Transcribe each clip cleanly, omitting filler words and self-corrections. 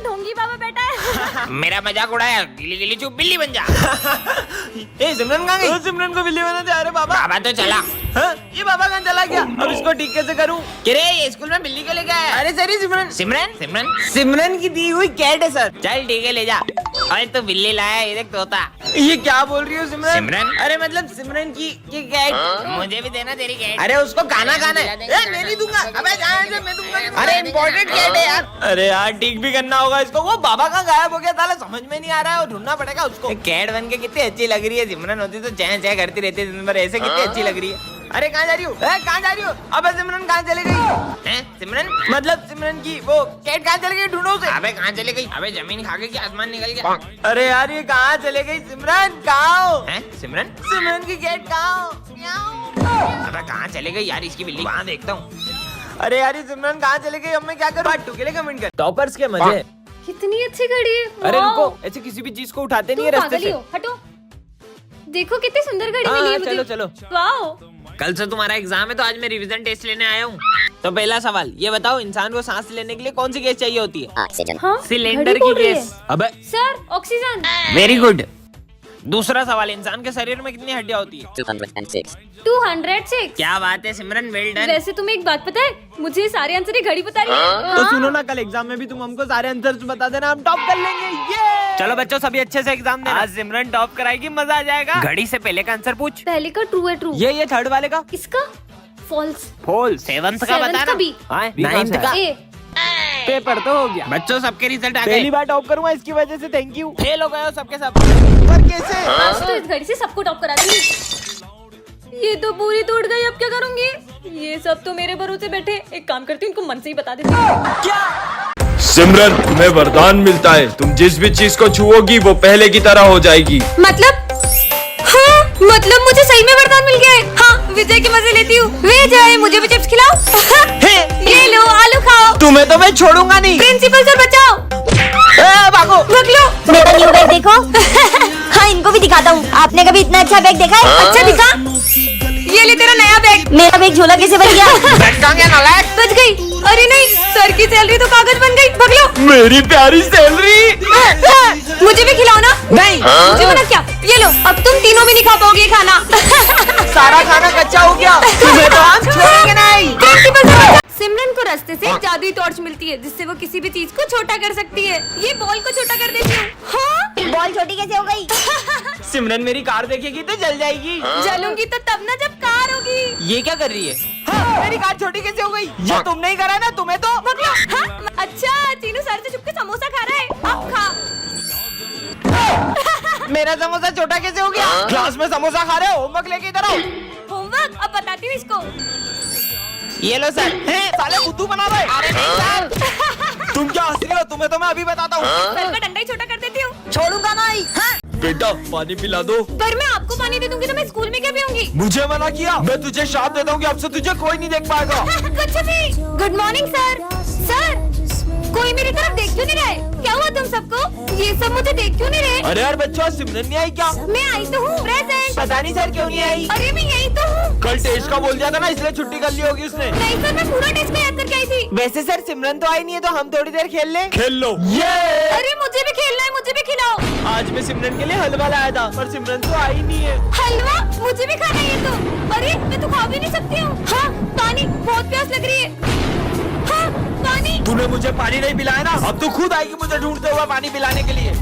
ढोंगी बाबा बेटा है। मेरा मजाक उड़ाया, गिली गिली चुप बिल्ली बन जा। ए सिमरन कहाँ गई? सिमरन को बिल्ली बना जा रहे बाबा। बाबा तो चला। हाँ? ये बाबा कहाँ चला गया? अब इसको ठीक कैसे करूँ? किरे ये स्कूल में बिल्ली को लेके आया। अरे सर ये सिमरन सिमरन सिमरन सिमरन की दी हुई कैट है सर। चल ठीक है ले जा। अरे तो बिल्ली लाया, ये देख तोता। ये क्या बोल रही हो सिमरन? सिमरन? अरे मतलब सिमरन की ये कैट। मुझे भी देना तेरी कैट। अरे उसको खाना खाना है। मैं नहीं दूंगा। अबे जाने दे, मैं दूंगा नहीं। अरे इम्पोर्टेंट कैट है यार। अरे यार ठीक भी करना होगा इसको। वो बाबा कहाँ गायब हो गया? साला समझ में नहीं आ रहा है और ढूंढना पड़ेगा उसको। कैट बन के कितनी अच्छी लग रही है। सिमरन होती तो चैं चैं करती रहती दिन भर, ऐसे कितनी अच्छी लग रही है। अरे कहाँ जा रही हो? कहाँ जा रही हो? अबे सिमरन कहाँ चली गई? सिमरन मतलब सिमरन की वो कैट कहाँ चली गई? ढूंढो उसे। अबे कहाँ चली गई? अबे जमीन खा गई कि आसमान निकल गया? अरे यार ये कहाँ चले गई? सिमरन कहाँ हो? सिमरन सिमरन की कैट कहाँ हो? अबे कहाँ चले गई यार इसकी बिल्ली? वहाँ देखता हूँ। अरे यार ये सिमरन कहाँ चले गई? अब मैं क्या करूँ? पार्ट 2 के लिए कमेंट कर। टॉपर्स के मजे। कितनी अच्छी घड़ी है। अरे वाओ। रुको, ऐसे किसी भी चीज को उठाते नहीं है तुम रास्ते पागल ही से। हो, हटो। देखो कितनी सुंदर घड़ी हाँ, मिली है मुझे। चलो, चलो। वाओ। कल से तुम्हारा एग्जाम है तो आज मैं रिवीजन टेस्ट लेने आया हूँ। तो पहला सवाल ये बताओ, इंसान को सांस लेने के लिए कौन सी गैस चाहिए होती है? हाँ, सिलेंडर घड़ी बोल की रही गैस। है। अबे सर ऑक्सीजन। Very good. दूसरा सवाल, इंसान के शरीर में कितनी हड्डियां होती है? 206। क्या बात है सिमरन, वेल डन। वैसे तुम्हें एक बात पता है, मुझे सारे आंसर ही घड़ी बता रही है। तो हाँ? सुनो ना, कल एग्जाम में भी तुम हमको सारे आंसर्स बता देना, हम टॉप कर लेंगे। ये चलो बच्चों सभी अच्छे से एग्जाम देना। आज सिमरन टॉप कराएगी, मजा आ जाएगा। घड़ी से पहले का आंसर पूछ। पहले का ट्रू है ट्रू। ये थर्ड वाले का इसका फॉल्स। फॉल। सेवंथ का सेवंथ बताना। का बी। नाइन्थ का। ए। पेपर तो हो गया। बच्चों सबके रिजल्ट आ गए। पहली बार टॉप करूंगा, इसकी वजह से थैंक यू। फेल हो गए हो सबके सब। पर कैसे? आज तो इस घड़ी से सबको टॉप करा दूंगी। ये तो पूरी टूट गई, अब क्या करूंगी? ये सब तो मेरे भरोसे बैठे। एक काम करती हूँ, इनको मन से ही बता देती हूँ। क्या? सिमरन तुम्हें वरदान मिलता है, तुम जिस भी चीज को छुओगी वो पहले की तरह हो जाएगी। मतलब? हाँ, मतलब मुझे सही में वरदान मिल गया है। हाँ, विजय के मजे लेती हूँ। विजय मुझे भी चिप्स खिलाओ। ये लो आलू खाओ। तुम्हें तो मैं छोड़ूंगा नहीं। प्रिंसिपल सर बचाओ। भागो भाग लो। मेरा न्यू बैग देखो। हाँ इनको भी दिखाता हूँ। आपने कभी इतना अच्छा बैग देखा है? अच्छा दिखा। ये ले तेरा नया बैग। मेरा बैग झोला कैसे बन गया? बच गई। अरे नहीं, सर की सैलरी तो कागज बन गई। भाग लो। मेरी प्यारी सैलरी। मुझे भी खिलाओ ना। नहीं। मुझे मना क्या? ये लो, अब तुम तीनों भी नहीं खा पाओगे खाना। सारा खाना कच्चा हो गया। तुम्हें तो हम छोड़ेंगे नहीं। प्रिंसिपल सर बचाओ। सिमरन को रास्ते से जादुई टॉर्च मिलती है जिससे वो किसी भी चीज को छोटा कर सकती है। ये बॉल को छोटा कर देती हूँ। हाँ? बॉल छोटी कैसे हो गई? सिमरन मेरी कार देखेगी तो जल जाएगी। जलूंगी तो तब ना जब कार होगी। ये क्या कर रही है? हाँ, मेरी कार छोटी कैसे हो गई? ये तुमने ही करा ना, तुम्हें तो। भाग लो। हाँ? अच्छा, चीनू सर से छुप के समोसा खा रहा है। अब खा। मेरा समोसा छोटा कैसे हो गया? क्लास में समोसा खा रहे हो, होमवर्क लेके इधर आओ। होमवर्क अब बताती हूँ इसको। ये लो सर। साले बुद्धू बना रहे। अरे नहीं सर। तुम क्या हंस रही हो? तुम्हें तो मैं अभी बताता हूँ। सर का डंडा ही छोटा कर देती हूँ। छोड़ूंगा नहीं। हाँ? बेटा पानी पिला दो। पर मैं आपको पानी दे दूंगी तो मैं स्कूल में क्या पीऊंगी? मुझे मना किया? मैं तुझे श्राप देता हूँ कि अब से तुझे कोई नहीं देख पाएगा। कुछ भी। Good morning sir. सर, कोई मेरी तरफ देख क्यों नहीं रहा है? क्या हुआ तुम सबको? ये सब मुझे देख क्यों नहीं रहे? अरे यार बच्चों, सिमरन नहीं आई क्या? मैं आई तो हूँ, प्रेजेंट। पता नहीं सर क्यों नहीं आई। अरे मैं यही तो हूँ। कल टेस्ट का बोल दिया था ना, इसलिए छुट्टी कर ली होगी उसने। नहीं सर, मैं पूरा टेस्ट में याद करके आई थी। वैसे सर सिमरन तो आई नहीं है, तो हम थोड़ी देर खेल लें। खेल लो। अरे मुझे भी खेलना है, मुझे भी खिलाओ। आज मैं सिमरन के लिए हलवा लाया था, पर सिमरन तो आई नहीं है। हलवा? मुझे भी खाना है ये तो। अरे मैं तो खा भी नहीं सकती हूँ। हाँ, पानी, बहुत प्यास लग रही है। हाँ, पानी। तूने मुझे पानी नहीं पिलाया ना, अब तू खुद आएगी मुझे ढूंढते हुए पानी पिलाने के लिए।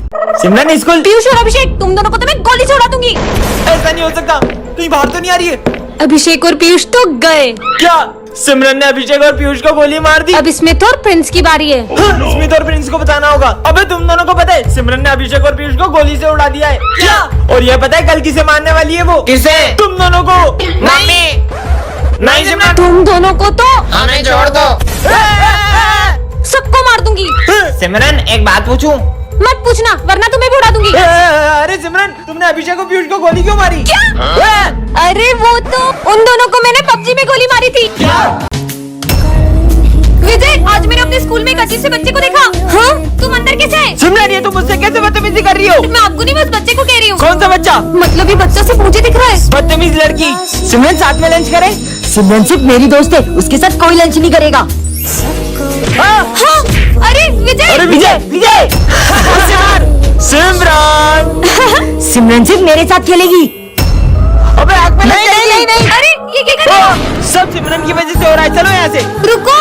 सिमरन स्कूल। पीयूष और अभिषेक, तुम दोनों को तो मैं गोली छोड़ा दूंगी। ऐसा नहीं हो सकता, कहीं बाहर तो नहीं आ रही है? अभिषेक और पीयूष तो गए। क्या सिमरन ने अभिषेक और पीयूष को गोली मार दी? अब स्मिथ और प्रिंस की बारी है। स्मिथ और प्रिंस को बताना होगा। अबे तुम दोनों को पता है सिमरन ने अभिषेक और पीयूष को गोली से उड़ा दिया है। क्या? और ये पता है कल किसे मारने वाली है वो? किसे? तुम दोनों को। मम्मी। नहीं सिमरन। तुम दोनों को तो हमें छोड़ दो। सबको मार दूंगी। सिमरन एक बात पूछूं? मत पूछना वरना तुम्हें भी उड़ा दूंगी। अरे सिमरन, तुमने अभिषेक और पीयूष को गोली क्यों मारी? क्या? अरे वो तो उन दोनों को मैंने पबजी में गोली मारी थी। विजय, आज मैंने अपने स्कूल में एक अजीब से बच्चे को देखा। हाँ? तुम अंदर कैसे आए? सिमरन ये तुम मुझसे कैसे बदतमीजी कर रही हो? मैं आपको नहीं, बस बच्चे को कह रही हूँ। कौन सा बच्चा? मतलब ये बच्चा सिर्फ मुझे दिख रहा है। बदतमीज लड़की। सिमरन साथ में लंच करें? सिमरन सिर्फ मेरी दोस्त है, उसके साथ कोई लंच नहीं करेगा। हाँ? अरे विजय। अरे विजय, विजय सिमरन सिर्फ मेरे साथ खेलेगी। अबे आग में लग जाएगी। नहीं अरे ये क्या कर रहे हो? सब सिमरन की वजह से हो रहा है, चलो यहाँ से। रुको,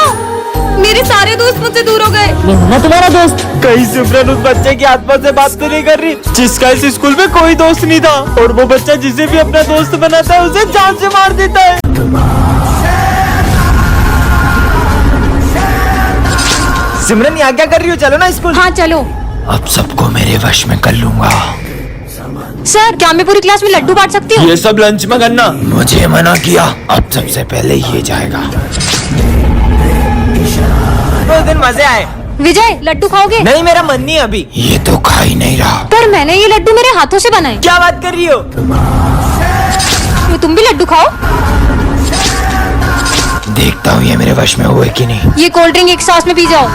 मेरे सारे दोस्त मुझसे दूर हो गए। मैं हूँ ना तुम्हारा दोस्त। कहीं सिमरन उस बच्चे की आत्मा से बात तो नहीं कर रही जिसका इस स्कूल में कोई दोस्त नहीं था, और वो बच्चा जिसे भी अपना दोस्त बनाता है उसे जान से मार देता है। सिमरन यहाँ क्या कर रही हो? चलो ना स्कूल। हाँ चलो। अब सबको मेरे वश में कर लूंगा। सर क्या मैं पूरी क्लास में लड्डू बांट सकती हूँ? ये सब लंच में करना। मुझे मना किया, अब सबसे पहले ये जाएगा। उस दिन मजे आए। विजय लड्डू खाओगे? नहीं, मेरा मन नहीं अभी। ये तो खा ही नहीं रहा। पर मैंने ये लड्डू मेरे हाथों से बनाए। क्या बात कर रही हो? तो तुम भी लड्डू खाओ। देखता हूँ ये मेरे वश में हुए कि नहीं। ये कोल्ड ड्रिंक एक सांस में पी जाओ।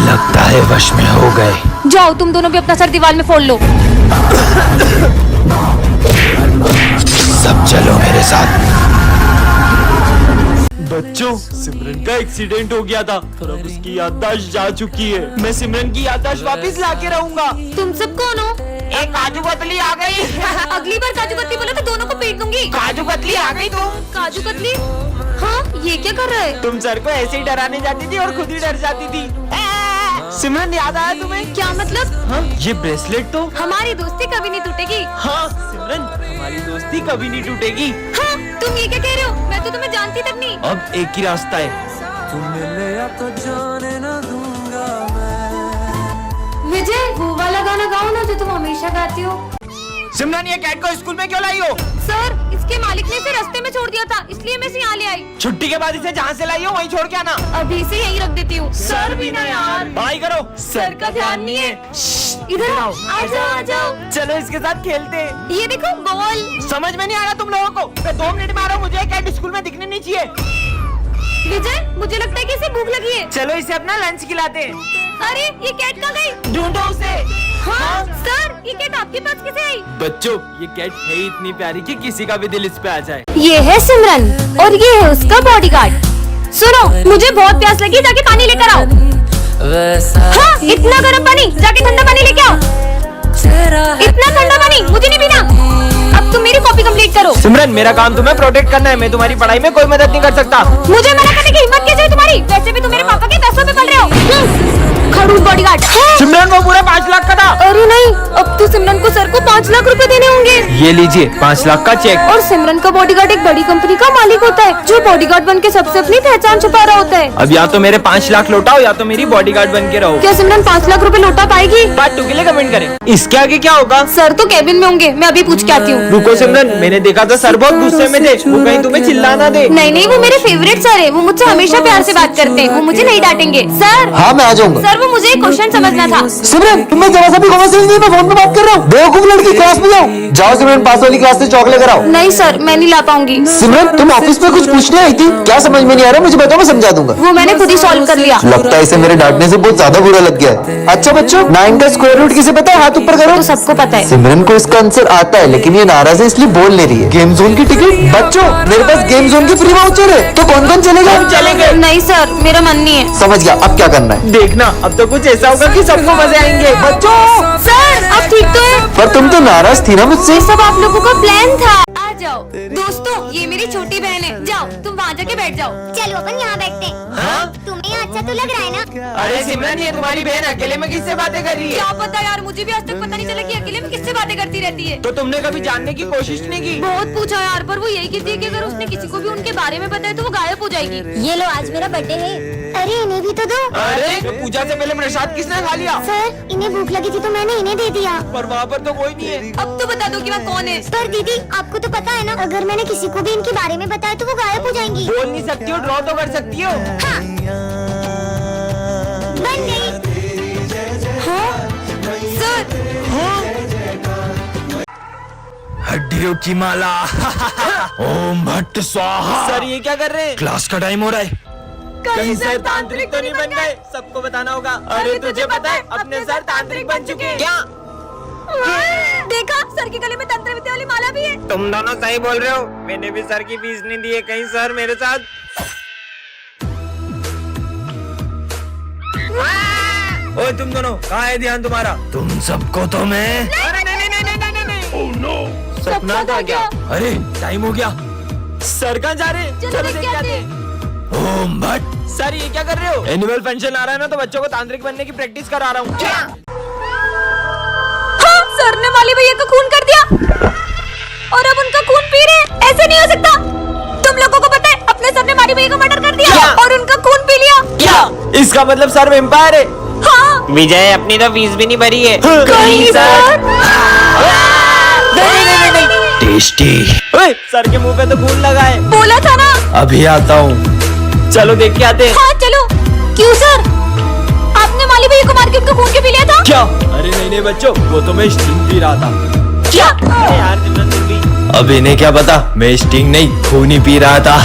लगता है वश में हो गए। जाओ तुम दोनों भी अपना सर दीवार में फोड़ लो। सब चलो मेरे साथ। बच्चों, सिमरन का एक्सीडेंट हो गया था और अब उसकी याददाश्त जा चुकी है। मैं सिमरन की याददाश्त वापस ला के रहूंगा। तुम सब कौन हो? एक काजू कतली आ गई। अगली बार काजू कतली बोला तो दोनों को पीट दूंगी। काजू कतली आ गई तुम। काजू कतली? हाँ ये क्या कर रहा है? तुम सर को ऐसे ही डराने जाती थी और खुद ही डर जाती थी। सिमरन याद आया तुम्हें? क्या मतलब? हाँ, ये ब्रेसलेट तो। हमारी दोस्ती कभी नहीं टूटेगी। हाँ सिमरन, हमारी दोस्ती कभी नहीं टूटेगी। हाँ तुम ये क्या कह रहे हो? मैं तो तुम्हें जानती तक नहीं। अब एक ही रास्ता है। विजय वो वाला गाना गाओ ना जो तुम हमेशा गाती हो। सिमरन ये कैट को स्कूल में क्यों लाई हो? सर इसके मालिक ने इसे रास्ते में छोड़ दिया था, इसलिए मैं इसे यहाँ ले आई। छुट्टी के बाद इसे जहाँ से लाई हो वहीं छोड़ के आना। अभी इसे यहीं रख देती हूँ। सर भी ना यार। पढ़ाई करो। सर का ध्यान नहीं है। इधर आओ, आ जाओ आ जाओ। चलो इसके साथ खेलते हैं। ये देखो बॉल। समझ में नहीं आ रहा तुम लोगों को? मैं 2 मिनट में आ रहा हूँ, मुझे कैट स्कूल में दिखने नहीं चाहिए। विजय मुझे लगता है कि इसे भूख लगी है। चलो इसे अपना लंच खिलाते हैं। अरे ये कैट कहाँ गई? ढूंढो उसे। हाँ सर ये कैट आपके पास कैसे आई? बच्चों, ये कैट है ही इतनी प्यारी कि किसी का भी दिल इस पे आ जाए। ये है सिमरन और ये है उसका बॉडीगार्ड। सुनो मुझे बहुत प्यास लगी, जाके पानी लेकर आओ। हाँ इतना गर्म पानी, जाके ठंडा पानी लेके आओ। इतना ठंडा पानी मुझे नहीं पीना। अब तुम मेरी कॉपी कंप्लीट करो। सिमरन मेरा काम तुम्हें प्रोटेक्ट करना है, मैं तुम्हारी पढ़ाई में कोई मदद नहीं कर सकता। मुझे मना करने की हिम्मत कैसे हुई तुम्हारी? वैसे भी तुम मेरे पापा के पैसों पे पल रहे हो। खड़ूस बॉडीगार्ड। सिमरन वो पूरा 5 लाख का था। अरे नहीं, अब तो सिमरन को सर को 5 लाख रुपए देने होंगे। ये लीजिए 5 लाख का चेक। और सिमरन का बॉडीगार्ड एक बड़ी कंपनी का मालिक होता है जो बॉडीगार्ड बन के सबसे अपनी पहचान छुपा रहा होता है। अब या तो मेरे 5 लाख लौटाओ या तो मेरी बॉडीगार्ड बन के रहो। क्या सिमरन 5 लाख रुपए लौटा पाएगी? पार्ट 2 के लिए कमेंट करें। इसके आगे क्या होगा? सर तो केबिन में होंगे, मैं अभी पूछ के आती हूँ। रुको सिमरन, मैंने देखा था सर बहुत गुस्से में थे, वो कहीं तुम्हें चिल्लाना दे। नहीं नहीं वो मेरे फेवरेट सर है, वो मुझसे हमेशा प्यार से बात करते हैं, वो मुझे नहीं डांटेंगे। सर हाँ मैं आ जाऊंगा। सर वो मुझे एक क्वेश्चन समझना था। सिमरन तुम्हें जरा सा भी कॉमन सेंस नहीं, मैं फोन पे बात कर रहा हूँ। बेवकूफ लड़की, क्लास में जाओ। जाओ सिमरन, पास वाली क्लास से चौक लेकर आओ। नहीं सर मैं नहीं ला पाऊंगी। सिमरन तुम ऑफिस में कुछ पूछने आई थी, क्या समझ में नहीं आ रहा? मुझे बताओ, मैं समझा दूंगा। वो मैंने खुद ही सॉल्व कर लिया। लगता है इसे मेरे डांटने से बहुत ज्यादा बुरा लग गया है। अच्छा बच्चों, 9 का स्क्वायर रूट किसे पता है? हाथ ऊपर करो। तो सबको पता है। सिमरन को इसका आंसर आता है लेकिन ये नाराज है इसलिए बोल नहीं रही है। गेम जोन की टिकट बच्चों, मेरे पास गेम जोन की फ्री वाउचर है, तो कौन कौन चलेगा? चलेंगे। नहीं सर मेरा मन नहीं है। समझ गया, अब क्या करना है? देखना अब तो कुछ ऐसा होगा कि सबको मजे आएंगे। बच्चों सर आप ठीक तो है? पर तुम तो नाराज थी ना मुझसे। ये सब आप लोगों का प्लान था। आ जाओ दोस्तों, ये मेरी छोटी बहन है। जाओ तुम वहाँ जाके बैठ जाओ। चलो अपन यहाँ बैठते हैं। तुम्हें यहाँ अच्छा तो लग रहा है ना? अरे सिमरन ये तुम्हारी बहन अकेले में किससे बातें कर रही है? क्या पता यार, मुझे भी आज तक पता नहीं चला कि अकेले में किससे बातें करती रहती है। तो तुमने कभी जानने की कोशिश नहीं की? बहुत पूछा यार, पर वो यही कहती है कि अगर उसने किसी को भी उनके बारे में बताया तो वो गायब हो जाएगी। ये लो आज मेरा बर्थडे है। अरे इन्हें भी तो दो। अरे तो पूजा से पहले प्रसाद किसने खा लिया? सर इन्हें भूख लगी थी तो मैंने इन्हें दे दिया। पर वहाँ पर तो कोई नहीं है। अब तो बता दो कि मैं कौन है। पर दीदी आपको तो पता है ना, अगर मैंने किसी को भी इनके बारे में बताया तो वो गायब हो जाएंगी। बोल नहीं सकती हो, ड्रॉ तो कर सकती हो। हाँ बन गई। सर हड्डियों की माला। ओम भट्ट स्वाहा। सर ये क्या कर रहे हैं? क्लास का टाइम हो रहा है। कहीं सर तांत्रिक तो नहीं बन गए? सबको बताना होगा। अरे तुझे पता है अपने सर तांत्रिक बन चुके हैं। क्या? देखा, सर के गले में तंत्र विद्या वाली माला भी है। तुम दोनों सही बोल रहे हो, मैंने भी सर की फीस नहीं दी है, कहीं सर मेरे साथ। ओए तुम दोनों, कहाँ है ध्यान तुम्हारा? तुम सबको तो मैं अरे नहीं नहीं नहीं नहीं नहीं नहीं। सपना था क्या? अरे टाइम हो गया। सर कहाँ जा रहे हैं? चलो देख के आते। ओम भट्ट। सर ये क्या कर रहे हो? एनुअल फंक्शन आ रहा है ना, तो बच्चों को तांत्रिक बनने की प्रैक्टिस करा रहा हूँ। हाँ, सर ने माली भैया का खून कर दिया और अब उनका खून पी रहे हैं। ऐसे नहीं हो सकता। तुम लोगों को पता है, अपने सर ने माली भैया का मर्डर कर दिया क्या? और उनका खून पी लिया। क्या इसका मतलब सर वेम्पायर है? हाँ, विजय अपनी तो फीस भी नहीं भरी है। कहीं सर। टेस्टी। ओए, सर के मुंह पे तो खून लगा है। बोला था ना। अभी आता हूँ। चलो देख के आते हैं। हाँ चलो। क्यों सर? आपने माली भैया को मार के उनका खून क्यों पी लिया था? क्या? अरे नहीं बच्चों, वो तो मैं स्टिंग पी रहा था। क्या? अरे यार, जिम्मत भी। अब इन्हें क्या पता, मैं स्टिंग नहीं खून ही पी रहा था।